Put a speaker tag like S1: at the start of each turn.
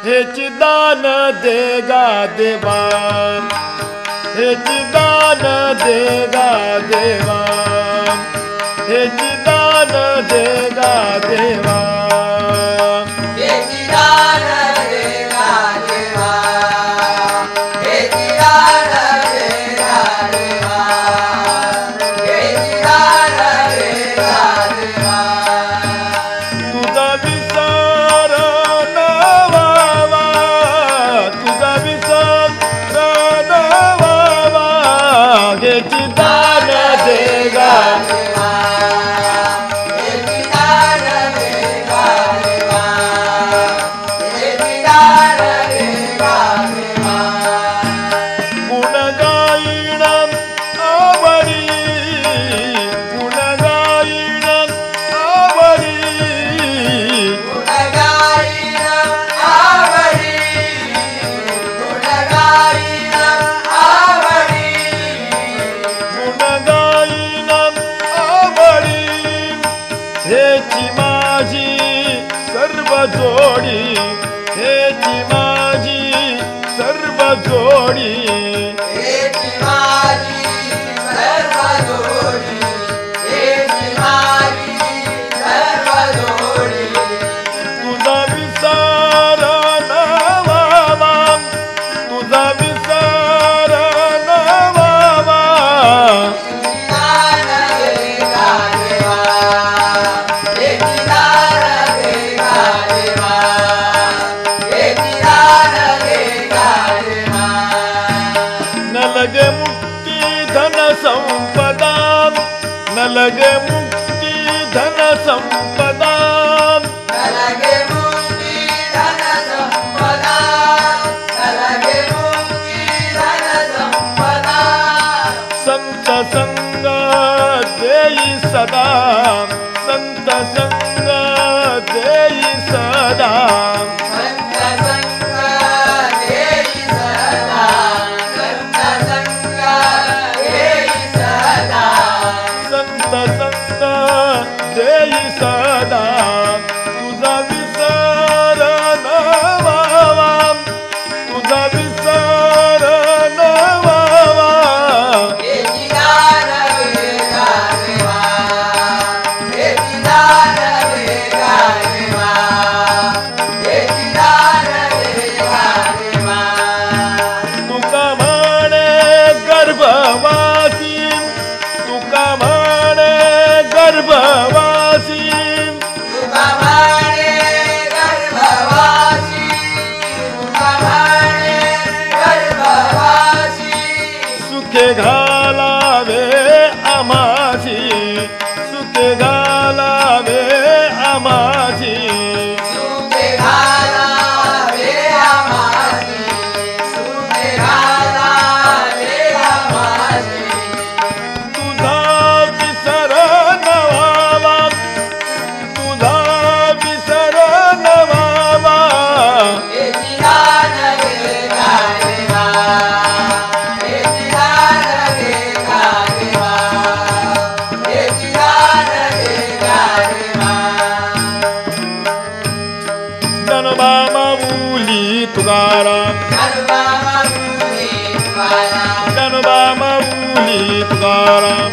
S1: हेची दान देगा देवा, हेची दान देगा देवा, हेची दान देगा देवा,
S2: हेची दान देगा देवा, हेची दान देगा देवा, हेची दान देगा देवा.
S1: तुझा विसर न व्हावा, तुझा विसर न व्हावा, हेची दान देगा
S2: देवा, हेची दान देगा देवा, हेची दान देगा देवा.
S1: गुण गायण आवडी, गुण गायण आवडी,
S2: गुणगायन आवडी, गुणगायन आवडी,
S1: गुण गायण आवडी, हेची माझी सर्व जोडी, हेची माझी सर्व जोडी,
S2: हेची माझी सर्व जोडी, हेची माझी सर्व जोडी.
S1: तुझा विसर न व्हावा, तुझा विसर न व्हावा,
S2: हेची दान देगा देवा, हेची दान देगा देवा, हेची दान देगा देवा.
S1: न लगे मुक्ती धन संपदा, न लगे मुक्ती धन संपदा,
S2: नलगे मुक्ती धन संपदा, नलगे मुक्ती धन संपदा.
S1: संत संग देई सदा, संत संग देई सदा,
S2: संत संग देई सदा, संत संग देई सदा.
S1: संत संग देई सदा. तुझा विसर न व्हावा, तुझा विसर न व्हावा,
S2: हेची दान देगा देवा, हेची दान देगा देवा, हेची दान देगा देवा.
S1: तुका म्हणे गर्भवासी, तुका म्हणे गर्भवासी,
S2: तुका म्हणे गर्भवासी, तुका म्हणे गर्भवासी.
S1: सुखे घालावे आमासी, सुखे घालावे आमासी,
S2: सुखे घालावे आम्हासी, सुखे घालावे आम्हासी.
S1: तुझा विसर न व्हावा, तुझा विसर न व्हावा,
S2: हेची दान देगा देवा, हेची दान देगा देवा, हेची दान देगा देवा.
S1: ज्ञानोबा माऊली तुकाराम,
S2: ज्ञानोबा माऊली तुकाराम,
S1: ज्ञानोबा माऊली तुकाराम.